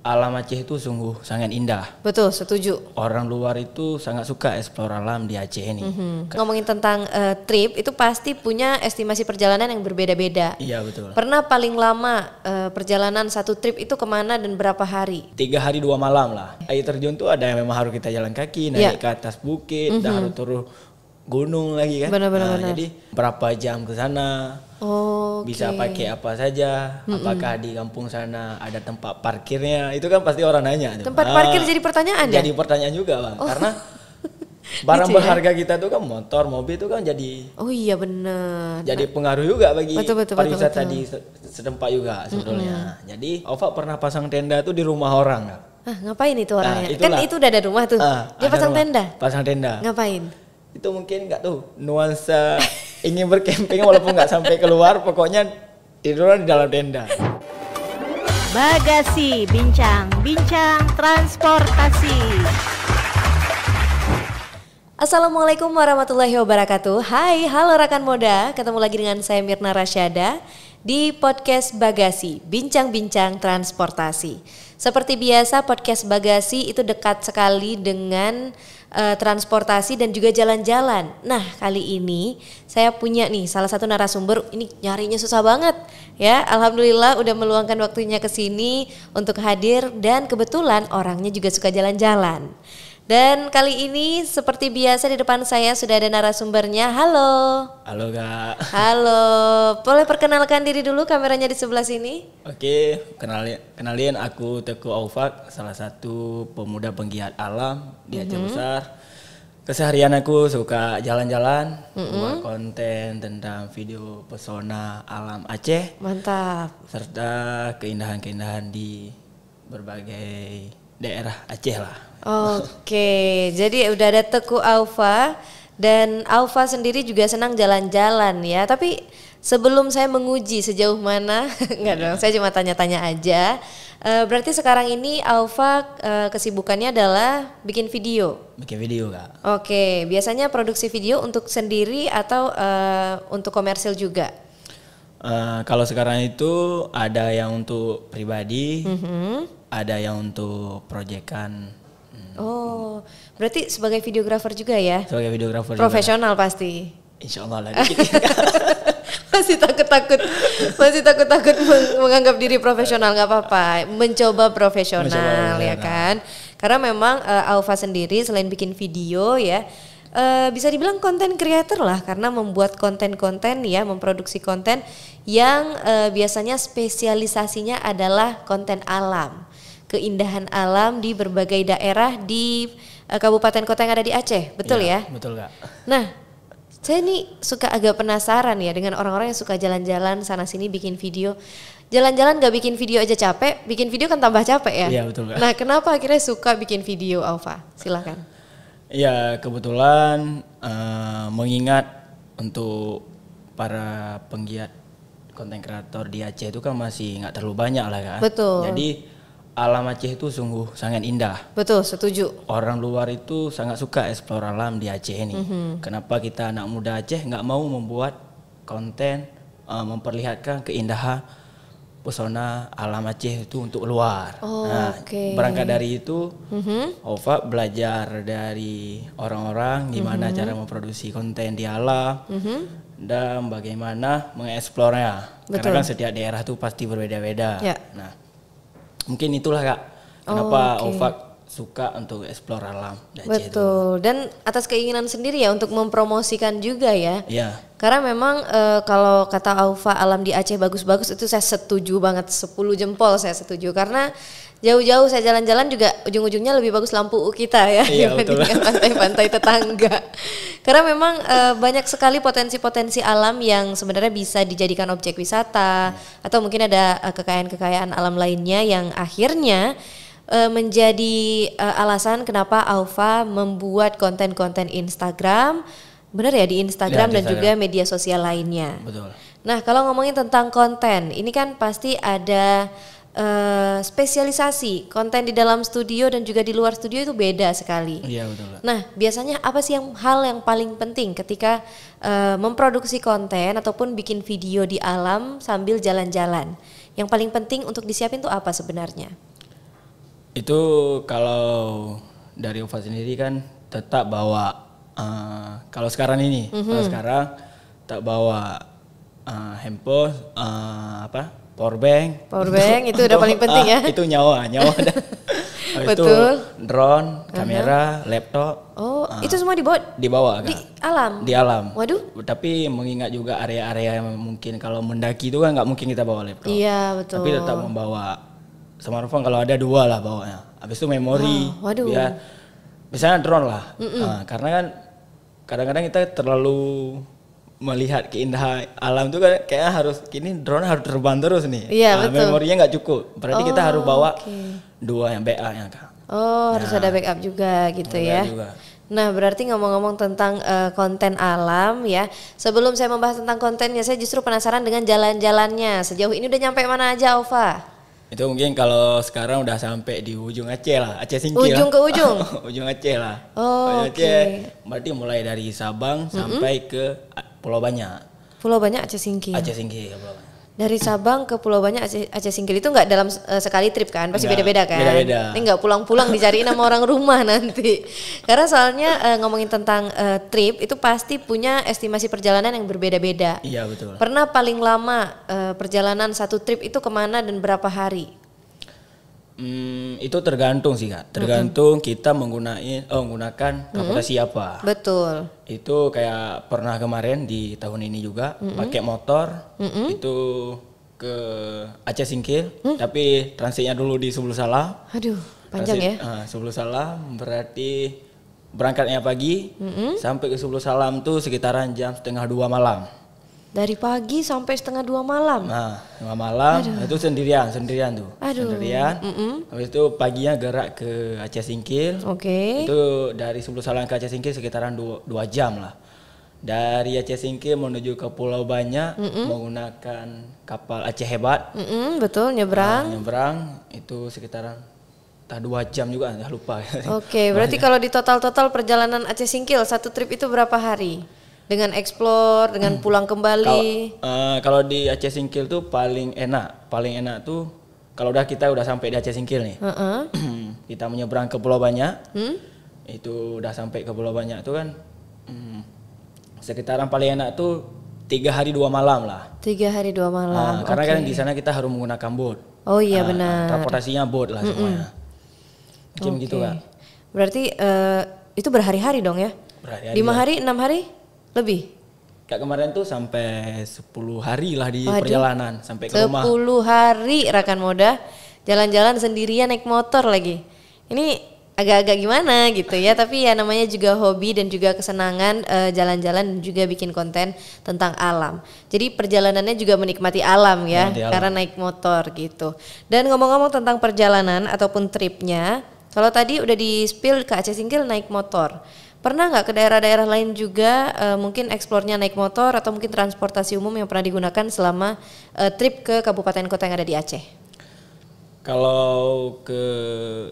Alam Aceh itu sungguh sangat indah. Betul, setuju. Orang luar itu sangat suka eksplor alam di Aceh ini. Ngomongin tentang trip, itu pasti punya estimasi perjalanan yang berbeda-beda. Iya betul. Pernah paling lama perjalanan satu trip itu kemana dan berapa hari? 3 hari 2 malam lah. Air terjun tuh ada yang memang harus kita jalan kaki, naik ke atas bukit, dan harus turun gunung lagi kan. Benar. Jadi berapa jam ke sana? Bisa pakai apa saja? Apakah di kampung sana ada tempat parkirnya? Itu kan pasti orang nanya. Tempat parkir jadi pertanyaan ya? Jadi pertanyaan juga bang, karena barang Gitu ya? berharga kita tuh kan motor, mobil itu kan jadi. Oh iya benar. Jadi pengaruh juga bagi Betul. pariwisata di setempat juga sebetulnya. Jadi Ova pernah pasang tenda tuh di rumah orang. Ngapain itu orangnya? itulah. Kan itu udah ada rumah tuh. Dia Ada pasang rumah, tenda. Pasang tenda. Ngapain? Itu mungkin nggak tuh nuansa ingin berkemping walaupun nggak sampai keluar, pokoknya tidur di dalam tenda. Bagasi, bincang-bincang transportasi. Assalamualaikum warahmatullahi wabarakatuh. Hai, halo rekan Moda. Ketemu lagi dengan saya Mirna Rasyada di podcast Bagasi, bincang-bincang transportasi. Seperti biasa, podcast Bagasi itu dekat sekali dengan transportasi dan juga jalan-jalan. Nah, kali ini saya punya nih salah satu narasumber, ini nyarinya susah banget ya. Alhamdulillah udah meluangkan waktunya ke sini untuk hadir dan kebetulan orangnya juga suka jalan-jalan. Dan kali ini seperti biasa di depan saya sudah ada narasumbernya. Halo. Halo kak. Halo. Boleh perkenalkan diri dulu, kameranya di sebelah sini. Oke, kenalin aku Teguh Aufak, salah satu pemuda penggiat alam di Aceh Besar. Keseharian aku suka jalan-jalan, buat konten tentang video pesona alam Aceh. Mantap. Serta keindahan-keindahan di berbagai daerah Aceh lah. Oke, jadi udah ada Teguh Aufa dan Aufa sendiri juga senang jalan-jalan ya. Tapi sebelum saya menguji sejauh mana, enggak dong, saya cuma tanya-tanya aja. Berarti sekarang ini Aufa kesibukannya adalah bikin video. Bikin video kak. Oke, biasanya produksi video untuk sendiri atau untuk komersil juga? Kalau sekarang itu ada yang untuk pribadi, ada yang untuk proyekan. Oh, berarti sebagai videografer juga ya? Sebagai videografer profesional juga. Pasti. Insya Allah lah. Masih takut-takut menganggap diri profesional, nggak apa-apa. Mencoba profesional ya kan? Karena memang Aufa sendiri selain bikin video ya, bisa dibilang konten creator lah, karena membuat konten-konten ya, memproduksi konten yang biasanya spesialisasinya adalah konten alam. Keindahan alam di berbagai daerah di kabupaten kota yang ada di Aceh, betul ya? Betul kak. Nah, saya nih suka agak penasaran ya dengan orang-orang yang suka jalan-jalan sana sini bikin video. Jalan-jalan gak bikin video aja capek, bikin video kan tambah capek ya? Iya betul kak. Nah, kenapa akhirnya suka bikin video, Aufa? Silakan. Ya kebetulan mengingat untuk para penggiat konten kreator di Aceh itu kan masih nggak terlalu banyak lah kan. Betul. Jadi alam Aceh itu sungguh sangat indah. Betul, setuju. Orang luar itu sangat suka eksplor alam di Aceh ini. Kenapa kita anak muda Aceh nggak mau membuat konten memperlihatkan keindahan pesona alam Aceh itu untuk luar. Berangkat dari itu, Ova belajar dari orang-orang gimana cara memproduksi konten di alam dan bagaimana mengeksplornya. Karena kan setiap daerah itu pasti berbeda-beda. Ya. Nah, mungkin itulah kak, kenapa Ova suka untuk eksplor alam di Aceh. Betul, dan atas keinginan sendiri ya untuk mempromosikan juga ya. Iya. Karena memang kalau kata Aufa alam di Aceh bagus-bagus, itu saya setuju banget, 10 jempol saya setuju. Karena jauh-jauh saya jalan-jalan juga ujung-ujungnya lebih bagus lampu kita ya, dibandingkan pantai-pantai tetangga. Karena memang banyak sekali potensi-potensi alam yang sebenarnya bisa dijadikan objek wisata, atau mungkin ada kekayaan-kekayaan alam lainnya yang akhirnya menjadi alasan kenapa Aufa membuat konten-konten Instagram. Benar ya, di Instagram dan juga media sosial lainnya. Betul. Nah, kalau ngomongin tentang konten, ini kan pasti ada spesialisasi. Konten di dalam studio dan juga di luar studio itu beda sekali. Iya betul. Nah, biasanya apa sih hal yang paling penting ketika memproduksi konten ataupun bikin video di alam sambil jalan-jalan? Yang paling penting untuk disiapin tuh apa sebenarnya? Itu kalau dari Ova sendiri kan tetap bawa kalau sekarang ini, kalau sekarang tak bawa handphone, power bank. Power bank itu udah paling penting ya. Itu nyawa. Habis itu drone, kamera, laptop. Oh, itu semua dibawa Kak. di alam. Di alam. Waduh. Tapi mengingat juga area-area yang mungkin kalau mendaki itu kan nggak mungkin kita bawa laptop. Iya, betul. Tapi tetap membawa smartphone kalau ada 2 lah bawanya. Habis itu memori. Waduh. Biar misalnya drone lah. Karena kan kadang-kadang kita terlalu melihat keindahan alam itu kan kayak harus drone harus terbang terus nih. Iya, betul. Memorinya nggak cukup. Berarti kita harus bawa 2 yang backup-nya, Kak. Oh, harus ada backup juga gitu ya. Juga. Nah, berarti ngomong-ngomong tentang konten alam ya. Sebelum saya membahas tentang kontennya, saya justru penasaran dengan jalan-jalannya. Sejauh ini udah nyampe mana aja, Ova? Itu mungkin kalau sekarang udah sampai di ujung Aceh lah, Aceh Singkil. Ujung ke ujung? Ujung Aceh lah. Oh, Aceh, berarti mulai dari Sabang sampai ke Pulau Banyak. Pulau Banyak Aceh Singkil. Aceh Singkil, Pulau Banyak. Dari Sabang ke Pulau Banyak Aceh Singkil itu nggak dalam sekali trip kan? Pasti beda-beda kan? Beda-beda. Ini nggak pulang-pulang dicariin sama orang rumah nanti. Karena soalnya ngomongin tentang trip itu pasti punya estimasi perjalanan yang berbeda-beda. Iya, betul. Pernah paling lama perjalanan satu trip itu kemana dan berapa hari? Itu tergantung sih, Kak. Tergantung kita menggunakan transportasi apa. Betul. Itu kayak pernah kemarin di tahun ini juga pakai motor itu ke Aceh Singkil, tapi transitnya dulu di Subul Salam. Aduh, panjang ya. Subul Salam berarti berangkatnya pagi sampai ke Subul Salam tuh sekitaran jam 1:30 malam. Dari pagi sampai 1:30 malam. Nah, 5 malam itu sendirian tuh. Sendirian. Habis itu paginya gerak ke Aceh Singkil. Oke. Itu dari Subul Salam ke Aceh Singkil sekitaran 2 jam lah. Dari Aceh Singkil menuju ke Pulau Banyak menggunakan kapal Aceh Hebat. Betul, nyebrang. Nyebrang itu sekitaran 2 jam juga, lupa. Oke, berarti kalau di total perjalanan Aceh Singkil satu trip itu berapa hari? Dengan explore, dengan pulang kembali. Kalau di Aceh Singkil tuh paling enak tuh kalau kita udah sampai di Aceh Singkil nih. Kita menyeberang ke Pulau Banyak. Itu udah sampai ke Pulau Banyak tuh kan sekitaran paling enak tuh 3 hari 2 malam lah. 3 hari 2 malam. Karena kan di sana kita harus menggunakan boat. Oh iya benar. Transportasinya boat lah semuanya. Mungkin gitu, Kak. Berarti itu berhari-hari dong ya? Berhari-hari. 5 hari, 6 hari? Lebih? Kayak kemarin tuh sampai 10 hari lah di perjalanan sampai ke 10 rumah. 10 hari rekan Moda jalan-jalan sendirian naik motor lagi. Ini agak-agak gimana gitu ya, tapi ya namanya juga hobi dan juga kesenangan jalan-jalan dan juga bikin konten tentang alam. Jadi perjalanannya juga menikmati alam ya, karena naik motor gitu. Dan ngomong-ngomong tentang perjalanan ataupun tripnya, kalau tadi udah di-spill ke Aceh Singkil naik motor. Pernah nggak ke daerah-daerah lain juga mungkin eksplornya naik motor atau mungkin transportasi umum yang pernah digunakan selama trip ke kabupaten kota yang ada di Aceh? Kalau ke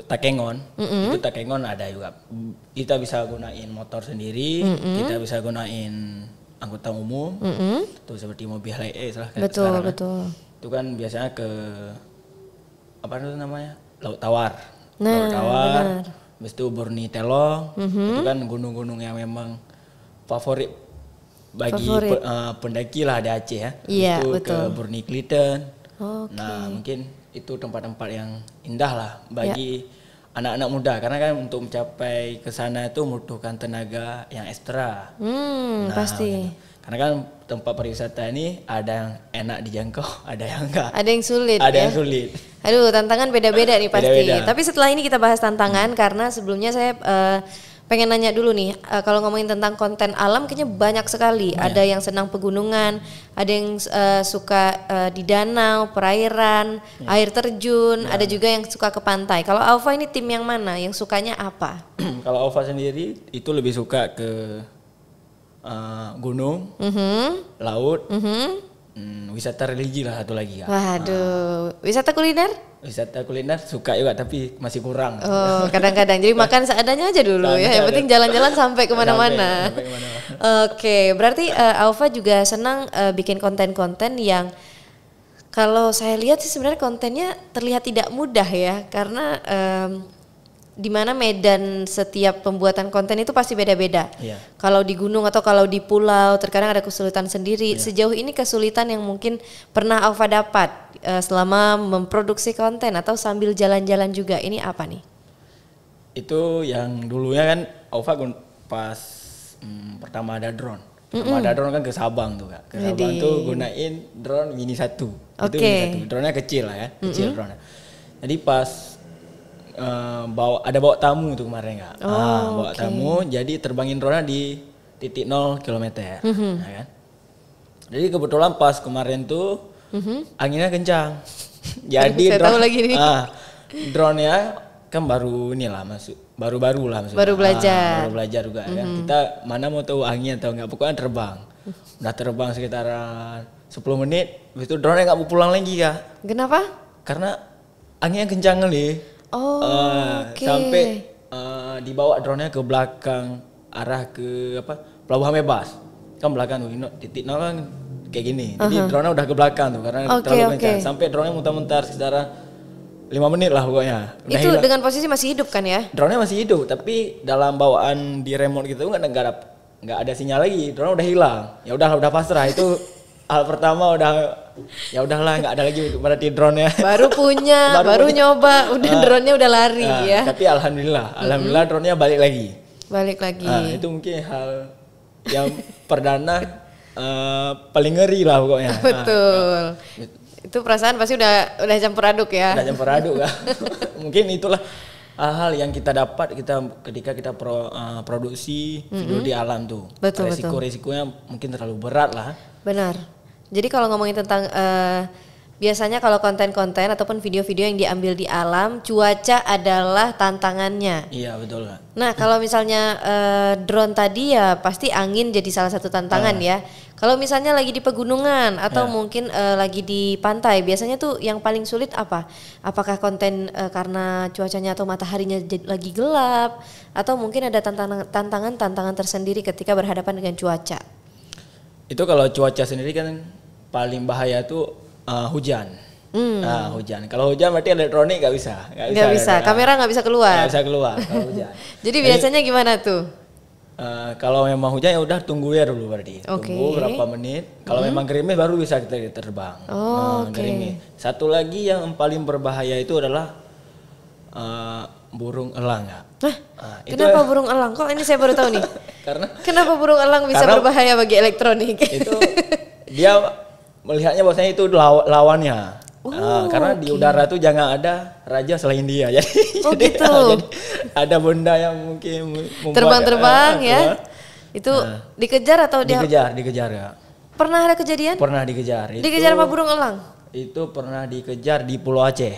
Takengon, itu Takengon ada juga. Kita bisa gunain motor sendiri, kita bisa gunain angkutan umum, tuh seperti mobil HiAce lah. Betul, sekarang. betul. Itu kan biasanya ke apa itu namanya, Laut Tawar. Nah, Laut Tawar. benar. Habis itu Borni Telong, itu kan gunung-gunung yang memang favorit bagi pendaki lah di Aceh ya. Iya, itu betul. ke Borni Kliten. Okay. Nah mungkin itu tempat-tempat yang indah lah bagi anak-anak muda, karena kan untuk mencapai ke sana itu membutuhkan tenaga yang ekstra. Pasti. Karena kan tempat pariwisata ini ada yang enak dijangkau, ada yang enggak. Ada yang sulit Ada ya. yang sulit. Aduh, tantangan beda-beda nih pasti. Beda-beda. Tapi setelah ini kita bahas tantangan karena sebelumnya saya pengen nanya dulu nih, kalau ngomongin tentang konten alam kayaknya banyak sekali. Ada yang senang pegunungan, ada yang suka di danau, perairan, air terjun, ada juga yang suka ke pantai. Kalau Alfa ini tim yang mana? Yang sukanya apa? Kalau Alfa sendiri itu lebih suka ke gunung, laut, wisata religi lah satu lagi ya. Waduh, wisata kuliner? Wisata kuliner suka juga tapi masih kurang. Oh, kadang-kadang. Jadi makan seadanya aja dulu ya. Yang penting jalan-jalan sampai kemana-mana. Sampai kemana-mana. Oke, berarti Alfa juga senang bikin konten-konten yang Kalau saya lihat sih sebenarnya kontennya terlihat tidak mudah ya, karena di mana medan setiap pembuatan konten itu pasti beda-beda. Iya. Kalau di gunung atau kalau di pulau terkadang ada kesulitan sendiri. Sejauh ini kesulitan yang mungkin pernah Aufa dapat selama memproduksi konten atau sambil jalan-jalan juga, ini apa nih? Itu yang dulunya kan Aufa pas pertama ada drone. Pertama ada drone kan ke Sabang tuh Kak. Ke Sabang tuh gunain drone Mini 1. Itu Mini 1. Drone-nya kecil lah ya, kecil drone. Jadi pas bawa tamu tuh kemarin Kak. Bawa tamu, jadi terbangin drone-nya di titik 0 km. Ya kan? Jadi kebetulan pas kemarin tuh anginnya kencang. Jadi drone-nya kan baru inilah baru-baru lah maksudnya. Baru belajar. Baru belajar juga kan. Kita mana mau tahu angin atau enggak, pokoknya terbang. Udah terbang sekitaran 10 menit, habis itu drone-nya enggak mau pulang lagi Kak. Kenapa? Karena anginnya kencang kali. Sampai dibawa drone-nya ke belakang arah ke Pelabuhan Bebas. Kan belakang tuh titik nol kan kayak gini. Jadi drone-nya udah ke belakang tuh karena terlalu kencang. Sampai drone-nya muter-muter sekitar 5 menit lah pokoknya. Udah itu hilang. Dengan posisi masih hidup kan ya? Drone-nya masih hidup, tapi dalam bawaan di remote gitu nggak ada sinyal lagi. Drone udah hilang. Ya udah pasrah. Itu hal pertama ya udahlah nggak ada lagi berarti drone-nya. Baru punya, baru nyoba, drone-nya udah lari ya. Tapi alhamdulillah drone-nya balik lagi. Itu mungkin hal yang perdana paling ngeri lah pokoknya. Betul. Itu perasaan pasti udah campur aduk ya. Udah campur aduk kan. Mungkin itulah hal yang kita dapat ketika kita produksi video di alam tuh. Betul. Resikonya mungkin terlalu berat lah. Benar. Jadi kalau ngomongin tentang biasanya kalau konten-konten ataupun video-video yang diambil di alam, cuaca adalah tantangannya. Iya betul Kak. Nah kalau misalnya drone tadi ya pasti angin jadi salah satu tantangan ya. Kalau misalnya lagi di pegunungan atau mungkin lagi di pantai, biasanya tuh yang paling sulit apa? Apakah konten karena cuacanya atau mataharinya lagi gelap, atau mungkin ada tantangan tersendiri ketika berhadapan dengan cuaca? Itu kalau cuaca sendiri kan paling bahaya tuh hujan. Hujan. Kalau hujan berarti elektronik nggak bisa. Kamera nggak bisa keluar. Nggak bisa keluar kalau hujan. Jadi biasanya gimana tuh? Kalau memang hujan ya udah tunggu ya dulu berarti. Tunggu berapa menit. Kalau memang gerimis baru bisa kita terbang. Gerimis. Satu lagi yang paling berbahaya itu adalah burung elang ya. Kenapa burung elang? Kok ini saya baru tahu nih. Kenapa burung elang bisa berbahaya bagi elektronik? Itu dia melihatnya bahwasanya itu lawannya. Karena di udara tuh jangan ada raja selain dia. Jadi gitu. Jadi ada benda yang mungkin terbang-terbang ya. Itu dikejar atau dikejar ya. Pernah ada kejadian? Pernah dikejar. Dikejar sama burung elang? Itu pernah dikejar di Pulau Aceh.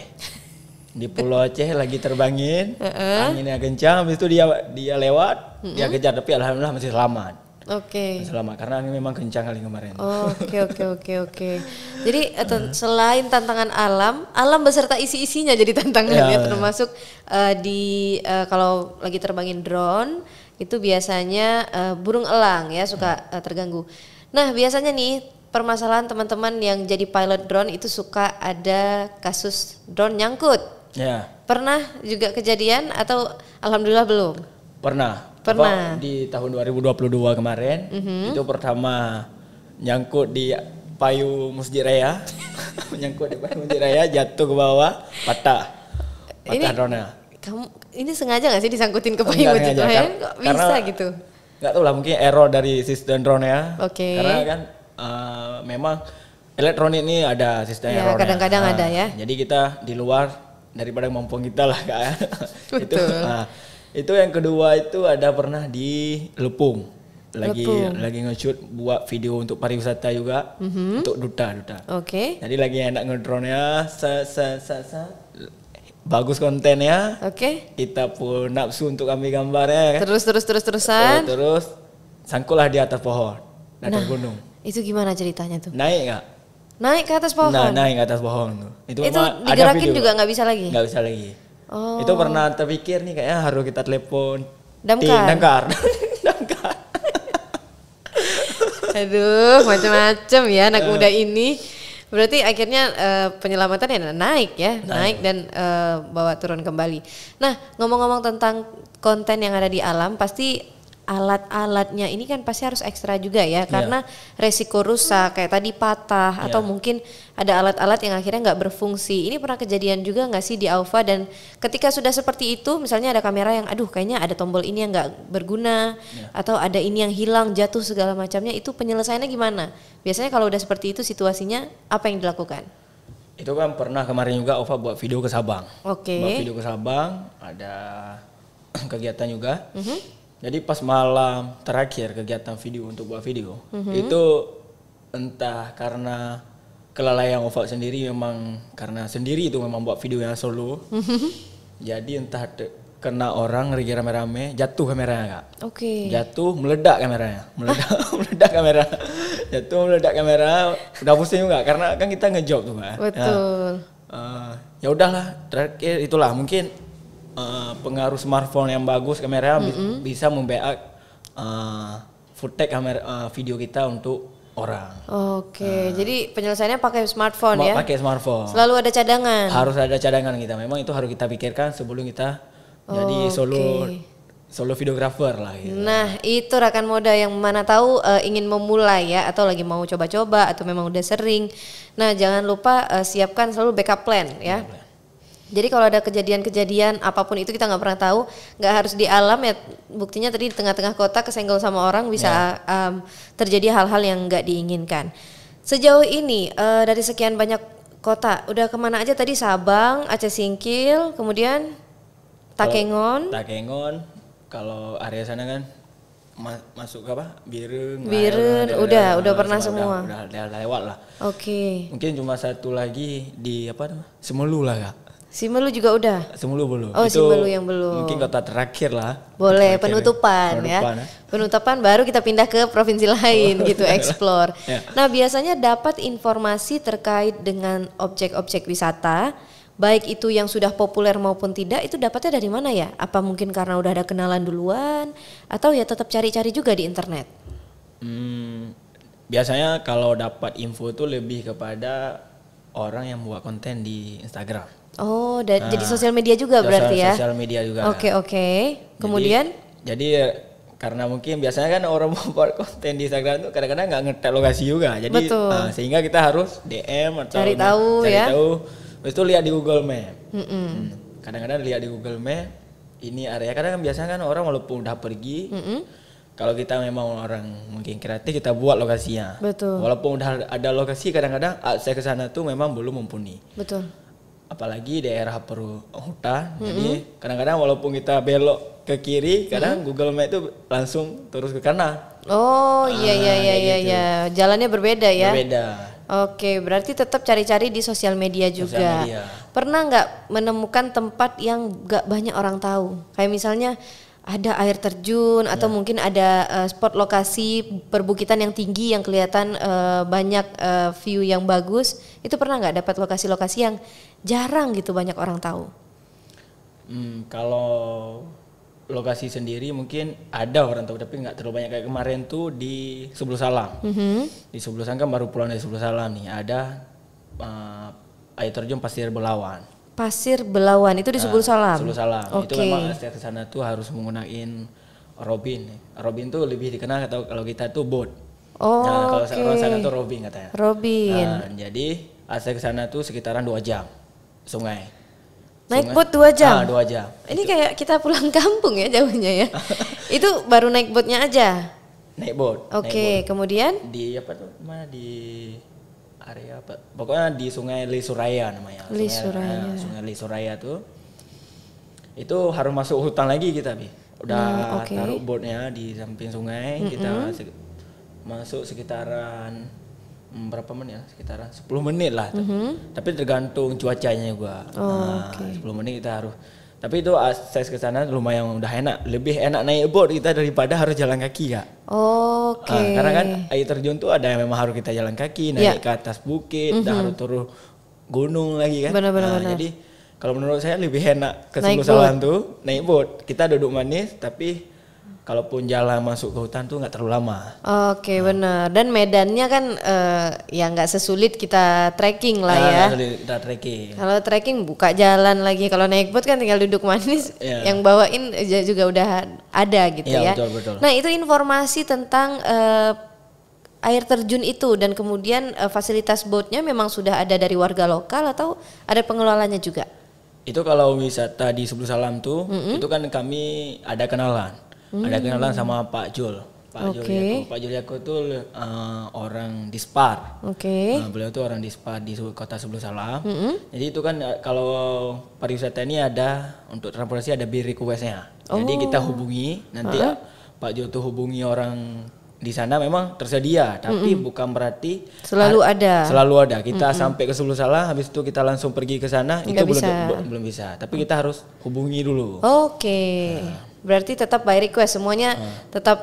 Di Pulau Aceh lagi terbangin, anginnya kencang, habis itu dia lewat, dia kejar, tapi alhamdulillah masih selamat. Selamat karena angin memang kencang kali kemarin. Oke. Jadi selain tantangan alam beserta isi-isinya jadi tantangan ya. Termasuk kalau lagi terbangin drone itu biasanya burung elang ya suka terganggu. Nah biasanya nih permasalahan teman-teman yang jadi pilot drone itu suka ada kasus drone nyangkut. Pernah juga kejadian atau alhamdulillah belum? Pernah. Di tahun 2022 kemarin itu pertama nyangkut di payu Masjid Raya. Nyangkut di payu Masjid Raya, jatuh ke bawah, patah drone-nya. Kamu ini sengaja gak sih disangkutin ke payu Masjid Raya? Kok bisa gitu? Gak tahu lah, mungkin error dari sistem drone-nya. Karena kan memang elektronik ini ada sistem error. Kadang-kadang ada ya. Jadi kita di luar daripada kemampuan kita lah Kak. Betul. Itu yang kedua itu ada pernah di Lepung. Lagi nge-shoot buat video untuk pariwisata juga, untuk duta. Jadi lagi enak ngedrone-nya, bagus kontennya. Kita pun nafsu untuk ambil gambarnya. Terusan. Terus sangkutlah di atas pohon, di atas gunung. Itu gimana ceritanya tuh? Naik Kak? Naik ke atas pohon? Naik ke atas pohon tuh. Itu digerakin juga nggak bisa lagi? Nggak bisa lagi. Itu pernah terpikir nih kayaknya harus kita telepon damkar. Aduh, macam-macam ya anak muda ini. Berarti akhirnya penyelamatan ya naik ya, naik dan bawa turun kembali. Nah, ngomong-ngomong tentang konten yang ada di alam, pasti alat-alatnya ini kan pasti harus ekstra juga ya, karena resiko rusak kayak tadi patah atau mungkin ada alat-alat yang akhirnya nggak berfungsi. Ini pernah kejadian juga nggak sih di Aufa? Dan ketika sudah seperti itu, misalnya ada kamera yang aduh kayaknya ada tombol ini yang nggak berguna atau ada ini yang hilang, jatuh segala macamnya, itu penyelesaiannya gimana? Biasanya kalau udah seperti itu situasinya apa yang dilakukan? Itu kan pernah kemarin juga Aufa buat video ke Sabang. Oke. Buat video ke Sabang, ada kegiatan juga. Jadi pas malam terakhir kegiatan video untuk buat video, itu entah karena kelalaian Aufa sendiri, memang karena sendiri itu memang buat video yang solo. Jadi entah kena orang lagi rame-rame, jatuh kameranya Kak. Oke. Jatuh, meledak kameranya. Meledak kamera. Jatuh, meledak kamera. Udah pusing juga karena kan kita ngejob tuh Kak. Betul. Ya udahlah, terakhir itulah mungkin pengaruh smartphone yang bagus kamera bisa membackup footage kamera video kita untuk orang. Oke, jadi penyelesaiannya pakai smartphone ya? Pakai smartphone. Selalu ada cadangan? Harus ada cadangan kita. Memang itu harus kita pikirkan sebelum kita jadi solo videographer lah gitu. Nah itu rekan moda yang mana tahu ingin memulai ya, atau lagi mau coba-coba atau memang udah sering. Nah jangan lupa siapkan selalu backup plan ya. Jadi kalau ada kejadian-kejadian apapun itu kita nggak pernah tahu, nggak harus di alam ya. Buktinya tadi di tengah-tengah kota kesenggol sama orang bisa terjadi hal-hal yang nggak diinginkan. Sejauh ini dari sekian banyak kota, udah kemana aja tadi? Sabang, Aceh Singkil, kemudian Takengon. Takengon, kalau area sana kan masuk ke apa? Bireng, udah pernah semua. Udah lewat lah. Oke. Mungkin cuma satu lagi di apa namanya? Semelu lah Kak. Simelu juga udah? Semelu belum. Oh itu Simelu yang belum. Mungkin kota terakhir lah. Boleh, penutupan ya. Penutupan baru kita pindah ke provinsi lain gitu, explore. Nah biasanya dapat informasi terkait dengan objek-objek wisata, baik itu yang sudah populer maupun tidak, itu dapatnya dari mana ya? Apa mungkin karena udah ada kenalan duluan, atau ya tetap cari-cari juga di internet? Biasanya kalau dapat info itu lebih kepada orang yang buat konten di Instagram. Oh, jadi sosial media juga berarti ya? Sosial media juga. Oke. Kemudian? Jadi karena mungkin biasanya kan orang buat konten di Instagram itu kadang-kadang nggak nge-tag lokasi juga. Jadi sehingga kita harus DM atau cari tahu. Terus itu lihat di Google Map. Kadang-kadang lihat di Google Map ini area. Kadang kan biasanya kan orang walaupun udah pergi, kalau kita memang orang mungkin kreatif kita buat lokasinya. Betul. Walaupun udah ada lokasi, kadang-kadang akses ke sana tuh memang belum mumpuni. Betul. Apalagi daerah hutan, jadi kadang-kadang walaupun kita belok ke kiri, kadang Google Map itu langsung terus ke kanan. Oh iya, jalannya berbeda ya? Berbeda. Oke, berarti tetap cari-cari di sosial media juga. Sosial media. Pernah nggak menemukan tempat yang nggak banyak orang tahu? Kayak misalnya ada air terjun atau mungkin ada spot lokasi perbukitan yang tinggi yang kelihatan banyak view yang bagus. Itu pernah nggak dapat lokasi-lokasi yang jarang gitu banyak orang tahu? Kalau lokasi sendiri mungkin ada orang tahu tapi nggak terlalu banyak. Kayak kemarin tuh di Sebelu Salam. Di Sebelu Salam kan baru pulang dari Sebelu Salam nih, ada air terjun Pasir Belawan. Pasir Belawan itu di Sebelu Salam. Sebelu Salam. Okay. Itu memang setiap ke sana tuh harus menggunakan robin. Robin tuh lebih dikenal atau kalau kita tuh boat. Nah, kalau orang sana tuh robin katanya. Robin. Nah, jadi akses ke sana tuh sekitaran 2 jam. Sungai. Naik boat 2 jam? 2 jam. Ini kayak kita pulang kampung ya jauhnya ya. Itu baru naik boatnya aja? Naik boat. Oke, kemudian? Di apa tuh? Mana di area apa? Pokoknya di Sungai Lisuraya namanya. Sungai Lisuraya tuh. Itu harus masuk hutan lagi kita, Bi. Udah taruh boatnya di samping sungai, kita masuk sekitaran berapa menit ya? Sekitaran 10 menit lah. Tapi tergantung cuacanya juga. 10 menit kita harus. Tapi itu akses ke sana lumayan udah enak. Lebih enak naik boat kita daripada harus jalan kaki, Kak. Karena kan air terjun tuh ada yang memang harus kita jalan kaki, naik ke atas bukit, harus turun gunung lagi kan. Benar. Jadi kalau menurut saya lebih enak ke Sebelu Salam tuh naik boat. Kita duduk manis tapi kalaupun jalan masuk ke hutan tuh nggak terlalu lama. Oke, benar. Dan medannya kan ya nggak sesulit kita trekking lah ya. Kita trekking. Kalau trekking buka jalan lagi. Kalau naik boat kan tinggal duduk manis, yang bawain juga udah ada gitu ya. Betul. Nah, itu informasi tentang air terjun itu, dan kemudian fasilitas boatnya memang sudah ada dari warga lokal atau ada pengelolanya juga? Itu kalau wisata di Sebelum Salam tuh, itu kan kami ada kenalan. Ada kenalan sama Pak Jul. Pak Jul Yakob itu orang Dispar. Beliau tuh orang Dispar di kota Sebelum Salam. Jadi itu kan kalau pariwisata ini ada untuk transportasi ada bill request-nya. Jadi kita hubungi nanti Pak Jul tuh hubungi orang di sana memang tersedia, tapi bukan berarti selalu ada. Kita sampai ke Sebelum Salam, habis itu kita langsung pergi ke sana, itu belum bisa. Tapi kita harus hubungi dulu. Berarti tetap by request semuanya, tetap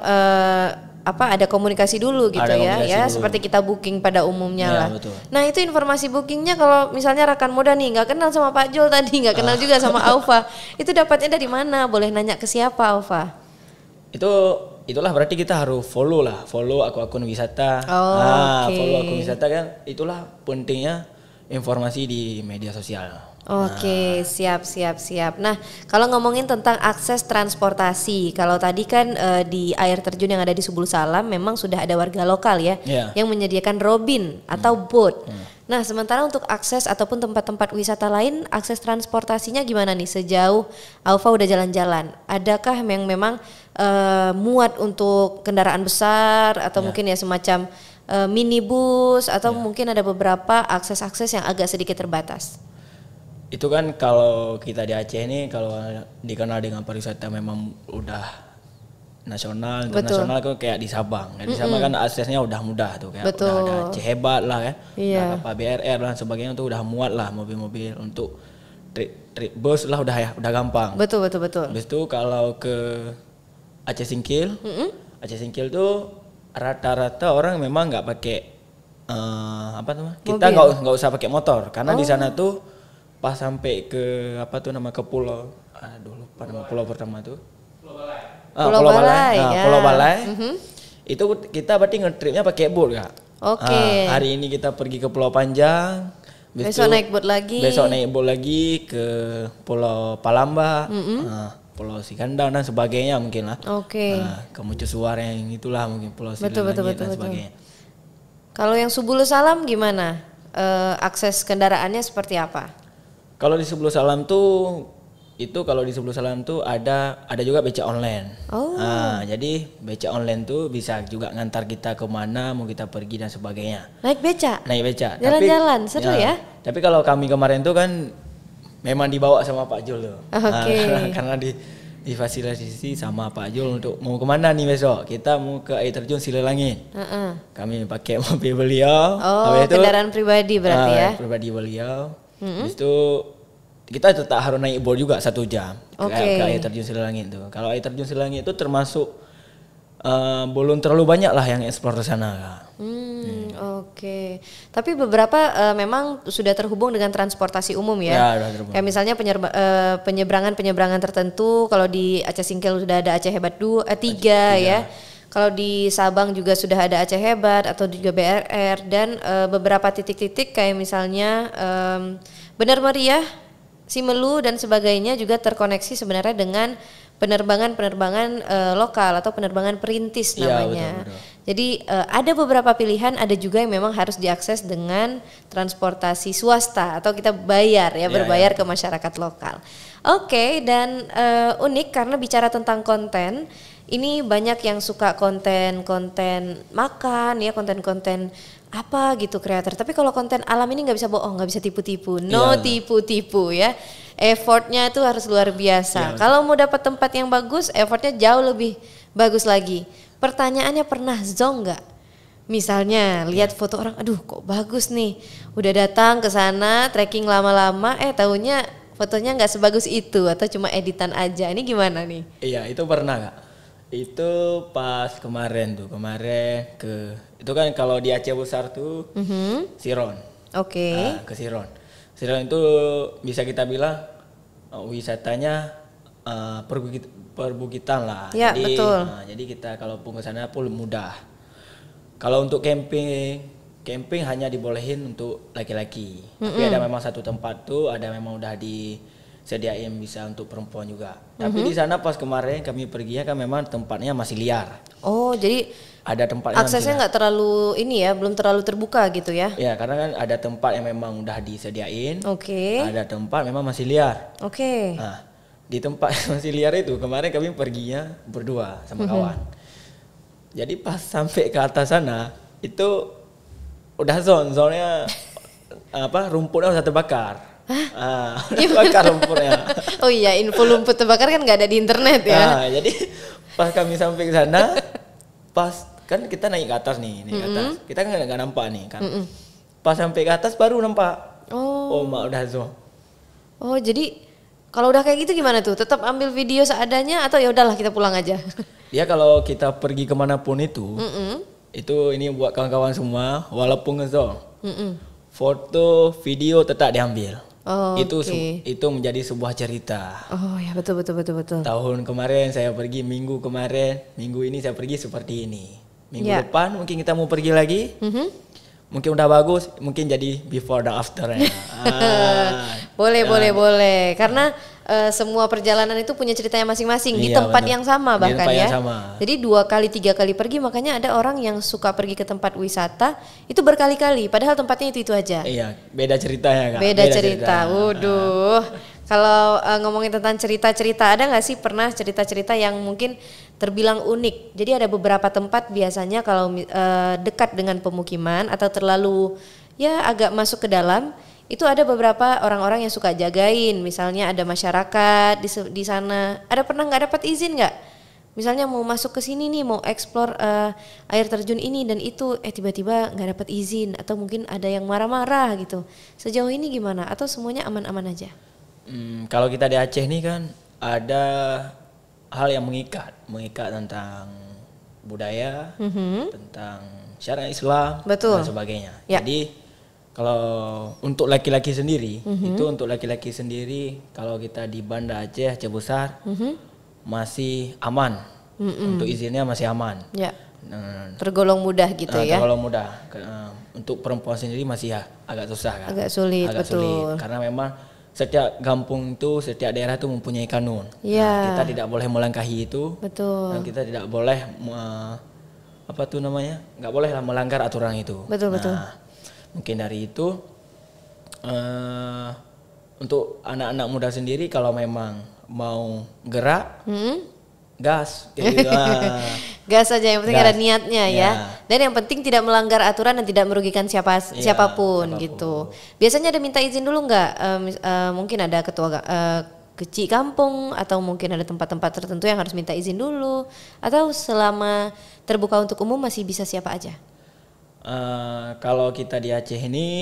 ada komunikasi dulu gitu ya, seperti kita booking pada umumnya lah. Betul. Nah, itu informasi bookingnya kalau misalnya rekan muda nih nggak kenal sama Pak Jul tadi, nggak kenal juga sama Aufa, itu dapatnya dari mana? Boleh nanya ke siapa, Aufa? Itulah berarti kita harus follow akun wisata. Follow akun wisata kan, itulah pentingnya informasi di media sosial. Siap. Nah, kalau ngomongin tentang akses transportasi, kalau tadi kan di air terjun yang ada di Subul Salam memang sudah ada warga lokal ya, yang menyediakan robin atau boat. Nah, sementara untuk akses ataupun tempat-tempat wisata lain, akses transportasinya gimana nih sejauh Aufa udah jalan-jalan? Adakah yang memang muat untuk kendaraan besar atau mungkin ya semacam minibus atau mungkin ada beberapa akses-akses yang agak sedikit terbatas? Itu kan kalau kita di Aceh ini kalau dikenal dengan pariwisata memang udah nasional, internasional kan kayak di Sabang. Di Sabang kan aksesnya udah mudah tuh, kayak udah ada Aceh Hebat lah ya. Kapal BRR dan sebagainya tuh udah muat lah, mobil-mobil untuk trip bus lah udah gampang. Betul. Habis itu kalau ke Aceh Singkil, Aceh Singkil tuh rata-rata orang memang nggak pakai kita nggak usah pakai motor karena di sana tuh pas sampai ke ke pulau, lupa nama pulau pertama tuh. Pulau Balai. Itu kita berarti ngetripnya pakai boat Kak. Hari ini kita pergi ke Pulau Panjang. Besok naik boat lagi ke Pulau Palamba, Pulau Sikandang dan sebagainya mungkin lah. Ke Mercusuar yang itulah mungkin Pulau Silangit dan sebagainya. Kalau yang Subul Salam gimana? Akses kendaraannya seperti apa? Kalau di Sebelum Salam tuh ada juga beca online. Jadi beca online tuh bisa juga ngantar kita kemana mau kita pergi dan sebagainya. Naik beca. Jalan-jalan seru ya. Tapi kalau kami kemarin tuh kan memang dibawa sama Pak Jul tuh. Karena difasilitasi sama Pak Jul untuk mau kemana nih besok. Kita mau ke air terjun Silelangit. Kami pakai mobil beliau. Kendaraan pribadi berarti ya. Pribadi beliau. Habis itu kita tetap harus naik boat juga 1 jam ke air terjun Silelangit itu. Kalau air terjun Silelangit itu termasuk belum terlalu banyak lah yang eksplor ke sana. Tapi beberapa memang sudah terhubung dengan transportasi umum ya. Kayak misalnya penyeberangan tertentu. Kalau di Aceh Singkil sudah ada Aceh Hebat 3 ya. Kalau di Sabang juga sudah ada Aceh Hebat atau juga BRR dan beberapa titik-titik kayak misalnya Benar Meriah, Simelu dan sebagainya juga terkoneksi sebenarnya dengan penerbangan lokal atau penerbangan perintis namanya. Betul. Jadi ada beberapa pilihan, ada juga yang memang harus diakses dengan transportasi swasta atau kita bayar berbayar ke masyarakat lokal. Dan unik karena bicara tentang konten. Ini banyak yang suka konten makan ya, konten apa gitu kreator. Tapi kalau konten alam ini nggak bisa bohong, nggak bisa tipu-tipu. Tipu-tipu ya. Effortnya itu harus luar biasa. Kalau mau dapat tempat yang bagus, effortnya jauh lebih bagus lagi. Pertanyaannya, pernah zonk nggak? Misalnya lihat foto orang, aduh kok bagus nih. Udah datang ke sana, trekking lama-lama, taunya fotonya nggak sebagus itu atau cuma editan aja. Ini gimana nih? Iya, itu pernah Kak. Itu pas kemarin itu kan kalau di Aceh besar tuh Siron. Ke Siron itu bisa kita bilang wisatanya perbukitan lah. Ya, Jadi betul. Jadi kita kalau pun ke sana pun mudah. Kalau untuk camping hanya dibolehin untuk laki-laki. Tapi ada memang satu tempat tuh ada memang udah disediain bisa untuk perempuan juga. Tapi di sana pas kemarin kami pergi kan memang tempatnya masih liar. Oh, jadi Ada tempatnya aksesnya nggak terlalu ini ya, belum terlalu terbuka gitu ya? Ya, karena kan ada tempat yang memang udah disediain. Oke. Ada tempat memang masih liar. Oke. Nah, di tempat yang masih liar itu kemarin kami perginya berdua sama kawan. Jadi pas sampai ke atas sana itu udah zonnya rumputnya udah terbakar. Udah bakar rumputnya. Oh iya, info lumpur terbakar kan nggak ada di internet ya? Jadi pas kami sampai ke sana, pas kan kita naik ke atas nih, naik ke atas. Kita kan nggak nampak nih kan. Pas sampai ke atas baru nampak. Oh, mak udah zon. Oh, jadi kalau udah kayak gitu gimana tuh? Tetap ambil video seadanya atau ya udahlah kita pulang aja? Ya kalau kita pergi kemanapun itu ini buat kawan-kawan semua, walaupun ngezon, foto, video tetap diambil. Oh, itu menjadi sebuah cerita. Oh ya, betul. Tahun kemarin saya pergi, minggu ini saya pergi seperti ini. Minggu depan mungkin kita mau pergi lagi. Mungkin udah bagus, mungkin jadi before dan after ya. Boleh. Karena semua perjalanan itu punya ceritanya masing-masing di tempat yang sama bahkan ya. Jadi 2 kali 3 kali pergi, makanya ada orang yang suka pergi ke tempat wisata itu berkali-kali, padahal tempatnya itu aja. Iya, beda ceritanya Kak. Beda cerita. Waduh. Kalau ngomongin tentang cerita-cerita, ada nggak sih pernah cerita-cerita yang mungkin terbilang unik? Jadi ada beberapa tempat biasanya kalau dekat dengan pemukiman atau terlalu ya agak masuk ke dalam, itu ada beberapa orang-orang yang suka jagain. Misalnya ada masyarakat di sana. Ada pernah nggak dapat izin nggak? Misalnya mau masuk ke sini nih, mau explore air terjun ini dan itu, tiba-tiba nggak dapat izin atau mungkin ada yang marah-marah gitu. Sejauh ini gimana? Atau semuanya aman-aman aja? Kalau kita di Aceh nih kan ada hal yang mengikat tentang budaya, tentang syariat Islam dan sebagainya. Ya. Jadi kalau untuk laki-laki sendiri, kalau kita di Banda Aceh Besar masih aman, untuk izinnya masih aman. Ya. Tergolong mudah gitu ya. Tergolong mudah. Untuk perempuan sendiri masih agak susah kan. Agak sulit. Karena memang setiap kampung itu, setiap daerah itu mempunyai kanun. Ya. Kita tidak boleh melangkahi itu. Betul. Dan kita tidak boleh nggak boleh melanggar aturan itu. Betul. Mungkin dari itu untuk anak-anak muda sendiri kalau memang mau gerak, gas. Gitu. Gas saja, yang penting ada niatnya ya. Dan yang penting tidak melanggar aturan dan tidak merugikan siapapun gitu. Biasanya ada minta izin dulu nggak? Mungkin ada ketua kecil kampung atau mungkin ada tempat-tempat tertentu yang harus minta izin dulu, atau selama terbuka untuk umum masih bisa siapa aja? Kalau kita di Aceh ini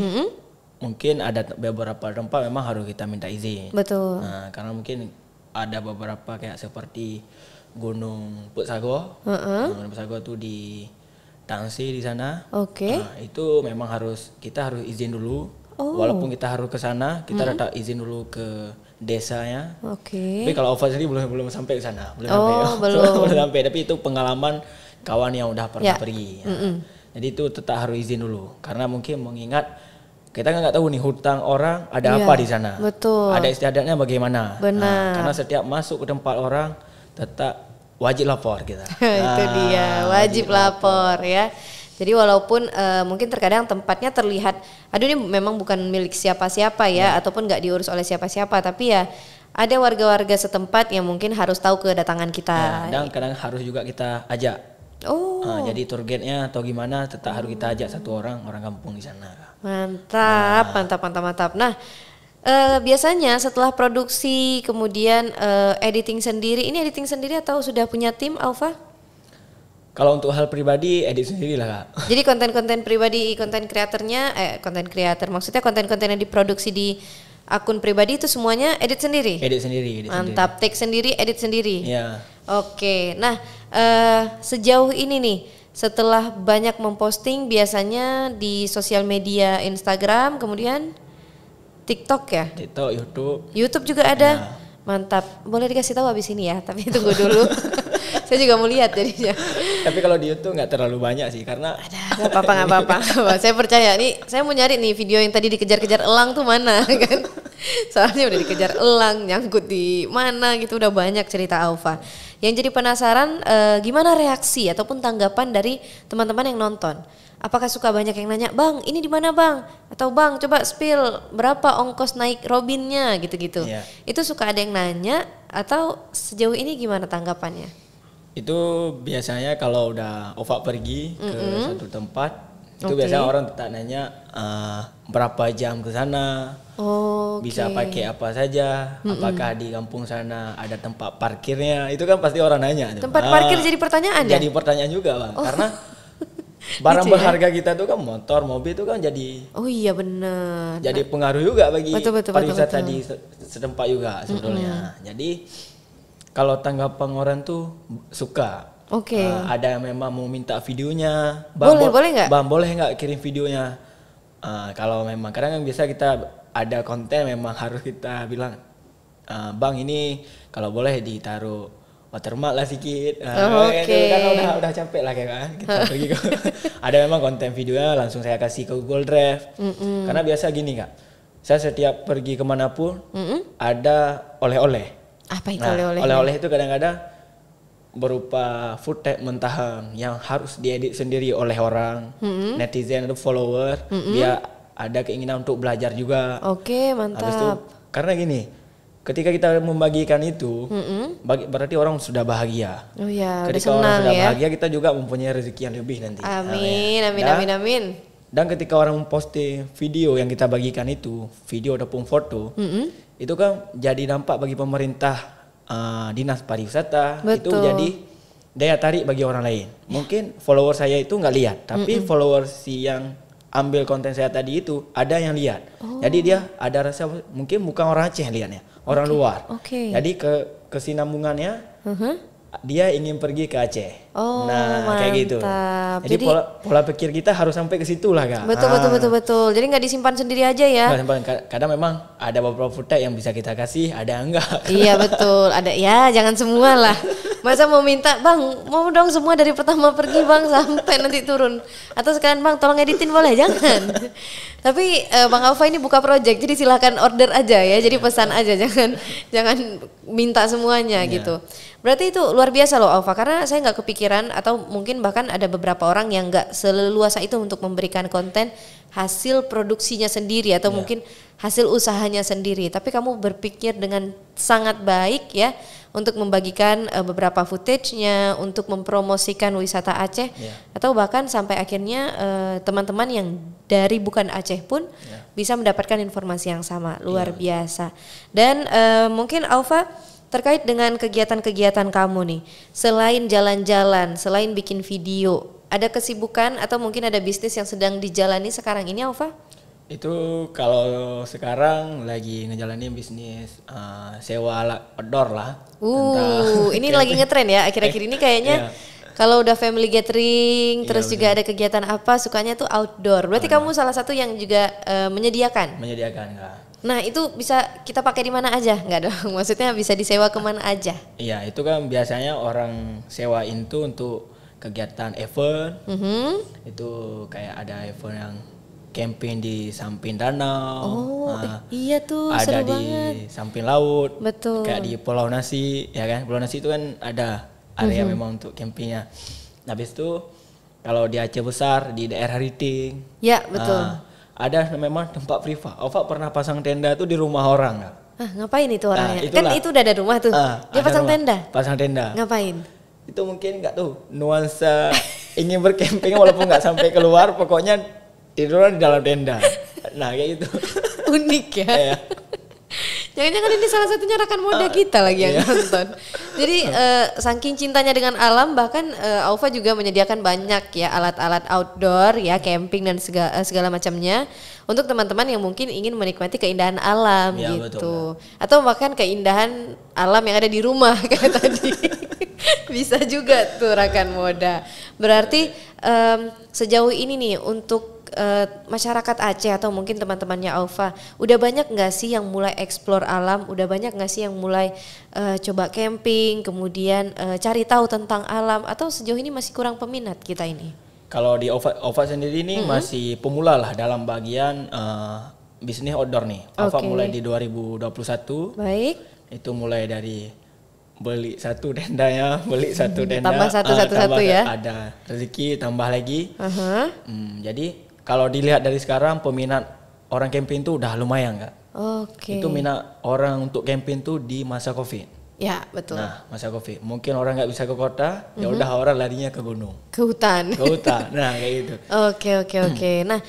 mungkin ada beberapa tempat memang harus kita minta izin. Betul. Karena mungkin ada beberapa kayak seperti Gunung Putsago. Gunung Putsago itu di Tangsi di sana. Oke. Itu memang kita harus izin dulu. Walaupun kita harus ke sana, kita datang izin dulu ke desanya. Oke. Tapi kalau Ova sendiri belum sampai ke sana, belum. belum sampai. Tapi itu pengalaman kawan yang udah pernah pergi. Jadi itu tetap harus izin dulu, karena mungkin mengingat kita nggak tahu nih hutang orang ada apa di sana. Betul. Ada istiadatnya bagaimana. Benar. Karena setiap masuk ke tempat orang tetap wajib lapor kita. Itu dia, wajib lapor ya. Jadi walaupun mungkin terkadang tempatnya terlihat, aduh ini memang bukan milik siapa-siapa ya, ataupun nggak diurus oleh siapa-siapa, tapi ya ada warga-warga setempat yang mungkin harus tahu kedatangan kita. Dan kadang harus juga kita ajak. Jadi tour guide-nya atau gimana tetap harus kita ajak satu orang kampung di sana. Mantap. Nah, biasanya setelah produksi kemudian editing sendiri, ini editing sendiri atau sudah punya tim, Alfa? Kalau untuk hal pribadi edit sendiri lah Kak. Jadi konten-konten pribadi, konten kreator maksudnya konten-konten yang diproduksi di akun pribadi itu semuanya edit sendiri? Edit sendiri. Mantap, take sendiri, edit sendiri. Iya. Oke, nah sejauh ini nih setelah banyak memposting biasanya di sosial media Instagram, kemudian TikTok ya? TikTok, YouTube. YouTube juga ada. Mantap. Boleh dikasih tahu habis ini ya, tapi tunggu dulu. Saya juga mau lihat jadinya. Tapi kalau di YouTube nggak terlalu banyak sih karena Nggak apa-apa. Saya percaya nih, saya mau nyari nih video yang tadi dikejar-kejar elang tuh mana kan. Soalnya udah dikejar elang, nyangkut di mana gitu, udah banyak cerita Aufa. Yang jadi penasaran gimana reaksi ataupun tanggapan dari teman-teman yang nonton. Apakah suka banyak yang nanya, "Bang, ini di mana, Bang?" Atau "Bang, coba spill berapa ongkos naik Robinnya?" gitu-gitu. Iya. Itu suka ada yang nanya atau sejauh ini gimana tanggapannya? itu biasanya kalau udah Ova pergi ke satu tempat, itu Oke. biasanya orang tak nanya berapa jam ke sana, Oh, bisa pakai apa saja, apakah di kampung sana ada tempat parkirnya, itu kan pasti orang nanya. tuh. tempat parkir jadi pertanyaan ya? Jadi pertanyaan juga bang, karena barang Gitu ya? berharga kita tuh kan motor, mobil itu kan jadi Oh iya benar. pengaruh juga bagi Betul. pariwisata di setempat juga sebetulnya. Jadi kalau tanggapan orang tuh suka. Oke. Ada yang memang mau minta videonya. Boleh nggak? Bang boleh nggak kirim videonya? Kalau memang kadang kan biasa kita ada konten memang harus kita bilang, Bang ini kalau boleh ditaruh watermark lah sedikit. Oke. Itu kan udah capek lah kayak kan kita pergi ke. Ada memang konten videonya langsung saya kasih ke Google Drive. Karena biasa gini kak, saya setiap pergi kemanapun ada oleh-oleh. Apa itu Nah, oleh-oleh? oleh-oleh itu kadang-kadang berupa footage mentahan yang harus diedit sendiri oleh orang, netizen atau follower, dia ada keinginan untuk belajar juga. Oke, Habis itu, mantap. karena gini, ketika kita membagikan itu, berarti orang sudah bahagia. Oh ya, udah Ketika orang senang sudah ya. bahagia, kita juga mempunyai rezeki yang lebih nanti. Amin. Dan ketika orang memposting video yang kita bagikan itu, video ataupun foto, itu kan jadi dampak bagi pemerintah, dinas pariwisata, itu Betul. jadi daya tarik bagi orang lain. Mungkin follower saya itu nggak lihat, tapi follower si yang ambil konten saya tadi itu ada yang lihat. Jadi dia ada rasa mungkin bukan orang Aceh yang lihatnya, orang luar. Oke. Jadi kesinambungannya dia ingin pergi ke Aceh. Oh, nah, kayak gitu. mantap. Jadi pola pikir kita harus sampai ke situ lah kak. Betul. Jadi nggak disimpan sendiri aja ya. Nggak sempat, kadang memang ada beberapa footage yang bisa kita kasih, ada yang enggak. Iya betul, ada ya, jangan semua lah. Masa mau minta, "Bang, mau dong semua dari pertama pergi Bang sampai nanti turun." Atau sekalian, "Bang, tolong editin boleh?" Jangan. Tapi Bang Aufa ini buka project, jadi silahkan order aja ya. Jadi pesan aja, jangan minta semuanya gitu. Berarti itu luar biasa loh Aufa, karena saya nggak kepikiran atau mungkin bahkan ada beberapa orang yang nggak seleluasa itu untuk memberikan konten hasil produksinya sendiri atau mungkin hasil usahanya sendiri. Tapi kamu berpikir dengan sangat baik ya untuk membagikan beberapa footage-nya, untuk mempromosikan wisata Aceh, atau bahkan sampai akhirnya teman-teman yang dari bukan Aceh pun bisa mendapatkan informasi yang sama. Luar biasa. Dan mungkin Aufa, terkait dengan kegiatan-kegiatan kamu nih, selain jalan-jalan, selain bikin video, ada kesibukan atau mungkin ada bisnis yang sedang dijalani sekarang ini Aufa? Itu kalau sekarang lagi ngejalanin bisnis sewa alat outdoor lah. Ini lagi ngetren ya akhir-akhir ini kayaknya. Kalau udah family gathering, terus juga ada kegiatan apa, sukanya tuh outdoor. Berarti kamu salah satu yang juga menyediakan? Menyediakan kak. Nah itu bisa kita pakai di mana aja? Enggak dong, maksudnya bisa disewa kemana aja? Iya, itu kan biasanya orang sewain tuh untuk kegiatan event. Itu kayak ada event yang camping di samping danau. Iya tuh, ada seru di banget. samping laut. Betul. Kayak di Pulau Nasi, ya kan? Pulau Nasi itu kan ada area memang untuk campingnya. Habis itu kalau di Aceh besar di daerah Riting. Ya betul. Ada memang tempat privat. Ova pernah pasang tenda tuh di rumah orang. Kak. Ngapain itu orangnya? Kan itulah. itu udah ada rumah tuh. Dia Ada pasang rumah. tenda? Pasang tenda. Ngapain? Itu mungkin nggak tuh nuansa ingin berkemping walaupun nggak sampai keluar, pokoknya tiduran di dalam tenda. Nah kayak gitu. Unik ya. Iya. Jangan-jangan ini salah satunya rekan moda kita lagi yang nonton. Jadi saking cintanya dengan alam, bahkan Aufa juga menyediakan banyak ya alat-alat outdoor ya, camping dan segala macamnya untuk teman-teman yang mungkin ingin menikmati keindahan alam Ya, gitu. betul. Atau bahkan keindahan alam yang ada di rumah kayak tadi. Bisa juga tuh rekan moda. Berarti sejauh ini nih untuk masyarakat Aceh atau mungkin teman-temannya Aufa, udah banyak nggak sih yang mulai explore alam? Udah banyak nggak sih yang mulai coba camping, kemudian cari tahu tentang alam, atau sejauh ini masih kurang peminat kita ini? Kalau di Aufa sendiri ini masih pemula lah dalam bagian bisnis outdoor nih. Aufa mulai di 2021. Baik. Itu mulai dari beli satu tenda ya, beli satu tenda, tambah satu ya. Ada rezeki tambah lagi. Jadi kalau dilihat dari sekarang peminat orang camping itu udah lumayan Kak. Itu minat orang untuk camping tuh di masa Covid. Ya betul. Nah masa Covid, mungkin orang nggak bisa ke kota, ya udah orang larinya ke gunung, ke hutan. Nah kayak gitu. Oke. Nah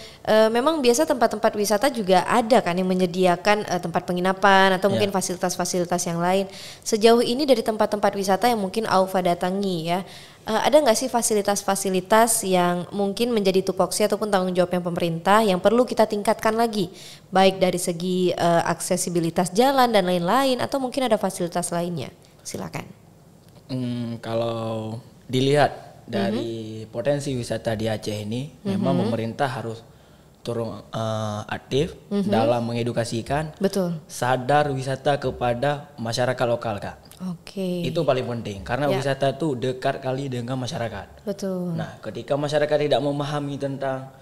memang biasa tempat-tempat wisata juga ada kan yang menyediakan tempat penginapan atau mungkin fasilitas-fasilitas yang lain. Sejauh ini dari tempat-tempat wisata yang mungkin Aufa datangi ya, ada nggak sih fasilitas-fasilitas yang mungkin menjadi tupoksi ataupun tanggung jawabnya pemerintah yang perlu kita tingkatkan lagi, baik dari segi aksesibilitas jalan dan lain-lain, atau mungkin ada fasilitas lainnya? Silakan. Kalau dilihat dari potensi wisata di Aceh ini, memang pemerintah harus turun aktif dalam mengedukasikan, sadar wisata kepada masyarakat lokal Kak. Itu paling penting karena wisata itu dekat kali dengan masyarakat. Betul. Nah, ketika masyarakat tidak memahami tentang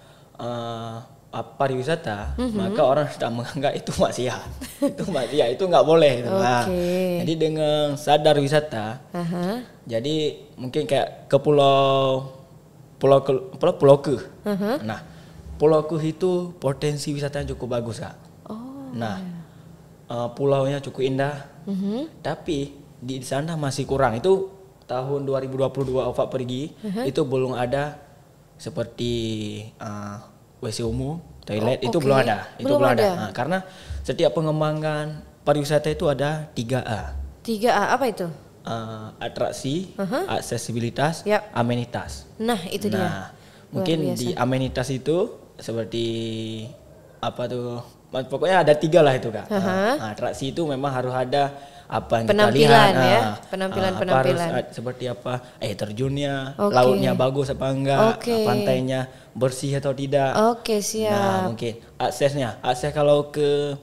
pariwisata, maka orang sudah menganggap itu maksiat. Itu nggak boleh. Nah, jadi dengan sadar wisata, jadi mungkin kayak ke Pulau Ke. Nah, Pulau Ke itu potensi wisatanya cukup bagus Kak. Nah, pulaunya cukup indah, tapi di sana masih kurang. Itu tahun 2022 Aufa pergi, itu belum ada seperti WC umum, toilet, itu belum ada. Belum ada. Nah, karena setiap pengembangan pariwisata itu ada 3A. 3A apa itu? Atraksi, aksesibilitas, amenitas. Nah, itu dia. Mungkin di amenitas itu seperti apa tuh? Pokoknya ada 3 lah itu Kak. Atraksi itu memang harus ada apa yang kita lihat, penampilan. Seperti apa terjunnya, lautnya bagus apa enggak, pantainya bersih atau tidak. Siap. Nah mungkin akses kalau ke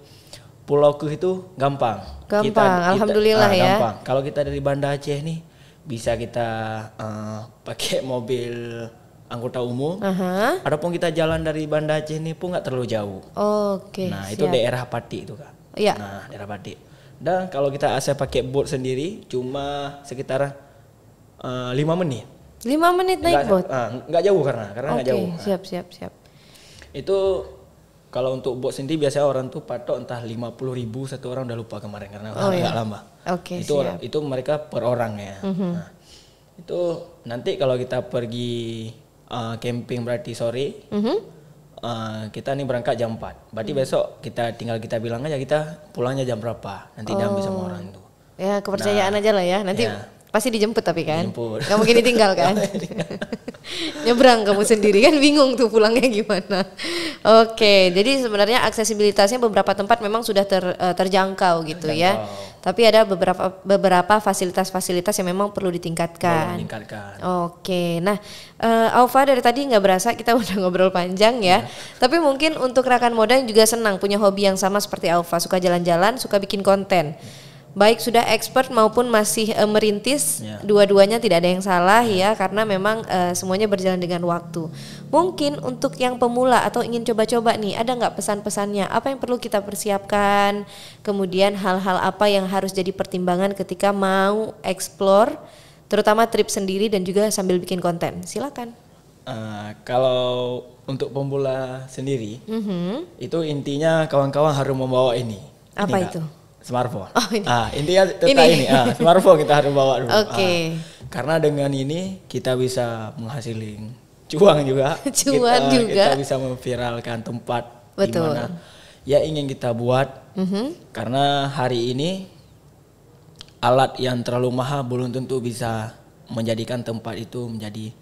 Pulau Ke itu gampang. Alhamdulillah ya. Gampang. Kalau kita dari Banda Aceh nih bisa kita pakai mobil anggota umum. Adapun kita jalan dari Banda Aceh ini pun nggak terlalu jauh. Nah itu daerah Pati itu Kak. Nah daerah Pati. Dan kalau kita asal pakai boat sendiri cuma sekitar 5 menit. 5 menit naik boat? Nggak jauh karena nggak jauh. Siap. Itu kalau untuk boat sendiri biasanya orang tuh patok entah 50.000 satu orang, udah lupa kemarin karena nggak lama. Itu mereka per orang ya. Nah, itu nanti kalau kita pergi camping berarti sore. Kita nih berangkat jam 4. Berarti besok kita bilang aja kita pulangnya jam berapa. Nanti diambil sama orang itu. Ya kepercayaan aja lah ya. Nanti pasti dijemput tapi kan. Gak mungkin ditinggal kan. Nyebrang kamu sendiri kan, bingung tuh pulangnya gimana. Jadi sebenarnya aksesibilitasnya beberapa tempat memang sudah terjangkau gitu ya. Tapi ada beberapa fasilitas-fasilitas yang memang perlu ditingkatkan. Nah, Aufa dari tadi nggak berasa kita udah ngobrol panjang ya. Tapi mungkin untuk rekan Moda yang juga senang punya hobi yang sama seperti Aufa, suka jalan-jalan, suka bikin konten. Baik sudah expert maupun masih merintis, dua-duanya tidak ada yang salah ya, karena memang semuanya berjalan dengan waktu. Mungkin untuk yang pemula atau ingin coba-coba nih, ada nggak pesan-pesannya? Apa yang perlu kita persiapkan? Kemudian hal-hal apa yang harus jadi pertimbangan ketika mau explore, terutama trip sendiri dan juga sambil bikin konten? Silakan. Kalau untuk pemula sendiri, itu intinya kawan-kawan harus membawa ini. Apa itu? Smartphone. Intinya tetap ini. Smartphone kita harus bawa dulu. Karena dengan ini kita bisa menghasilkan cuan juga. Kita bisa memviralkan tempat di mana ya ingin kita buat. Karena hari ini alat yang terlalu mahal belum tentu bisa menjadikan tempat itu menjadi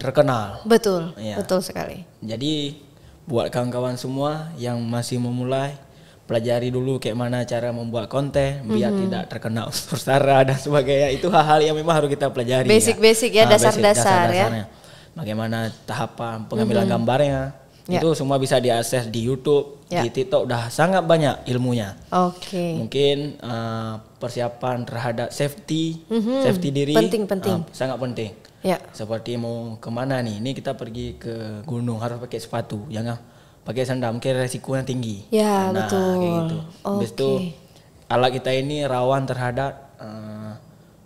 terkenal. Betul sekali. Jadi buat kawan-kawan semua yang masih memulai, pelajari dulu kayak mana cara membuat konten biar tidak terkena unsur sara dan sebagainya. Itu hal-hal yang memang harus kita pelajari. Basic ya, dasar-dasar ya. Bagaimana tahapan pengambilan gambarnya, Ya. Itu semua bisa diakses di YouTube, Ya. di TikTok udah sangat banyak ilmunya. Oke. Mungkin persiapan terhadap safety diri Penting. sangat penting. Ya. Seperti mau kemana nih? Ini kita pergi ke gunung harus pakai sepatu, jangan pakai sandal, mungkin resikonya tinggi. Ya, nah, betul. Kayak gitu. Habis itu alat kita ini rawan terhadap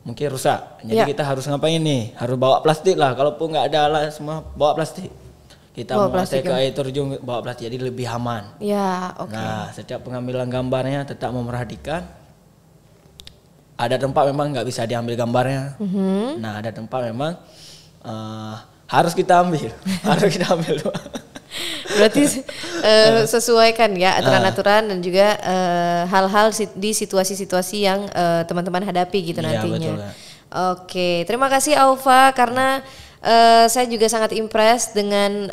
mungkin rusak. Jadi kita harus ngapain nih? Harus bawa plastik lah. Kalaupun nggak ada alat semua, bawa plastik. Kita Bawa mau plastik ke air terjun bawa plastik, jadi lebih aman. Ya, oke. Nah, setiap pengambilan gambarnya tetap memperhatikan. Ada tempat memang nggak bisa diambil gambarnya. Nah, ada tempat memang harus kita ambil. Harus kita ambil. Berarti sesuaikan ya aturan-aturan dan juga hal-hal di situasi-situasi yang teman-teman hadapi gitu Iya, nantinya. betul, ya. Oke, terima kasih Aufa karena saya juga sangat impress dengan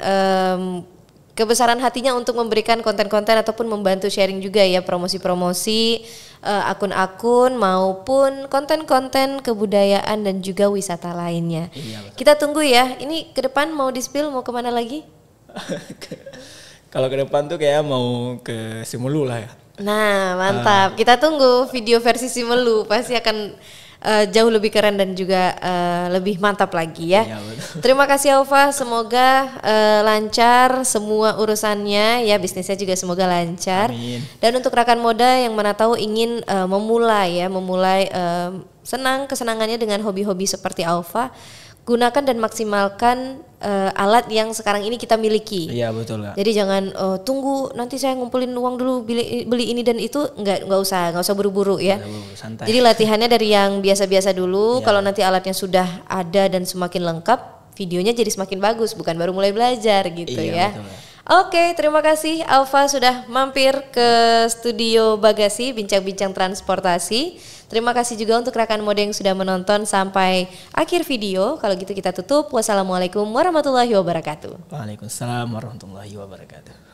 kebesaran hatinya untuk memberikan konten-konten ataupun membantu sharing juga ya promosi-promosi akun-akun maupun konten-konten kebudayaan dan juga wisata lainnya. Iya, betul. Kita tunggu ya. Ini ke depan mau di-spill mau kemana lagi? Kalau ke depan tuh kayak mau ke Simelu lah ya. Nah, mantap. Kita tunggu video versi Simelu, pasti akan jauh lebih keren dan juga lebih mantap lagi ya. Iya, betul. Terima kasih Aufa, semoga lancar semua urusannya ya, bisnisnya juga semoga lancar. Amin. Dan untuk rekan Moda yang mana tahu ingin memulai senang kesenangannya dengan hobi-hobi seperti Aufa, gunakan dan maksimalkan alat yang sekarang ini kita miliki. Iya, betul Kak. Jadi jangan tunggu nanti saya ngumpulin uang dulu beli ini dan itu, nggak usah buru-buru ya. Santai. Jadi latihannya dari yang biasa-biasa dulu. Iya. Kalau nanti alatnya sudah ada dan semakin lengkap, videonya jadi semakin bagus, bukan baru mulai belajar gitu ya. Iya, betul, ya. Oke, terima kasih Aufa sudah mampir ke studio Bagasi Bincang-Bincang Transportasi. Terima kasih juga untuk rekan Moda yang sudah menonton sampai akhir video. Kalau gitu kita tutup. Wassalamualaikum warahmatullahi wabarakatuh. Waalaikumsalam warahmatullahi wabarakatuh.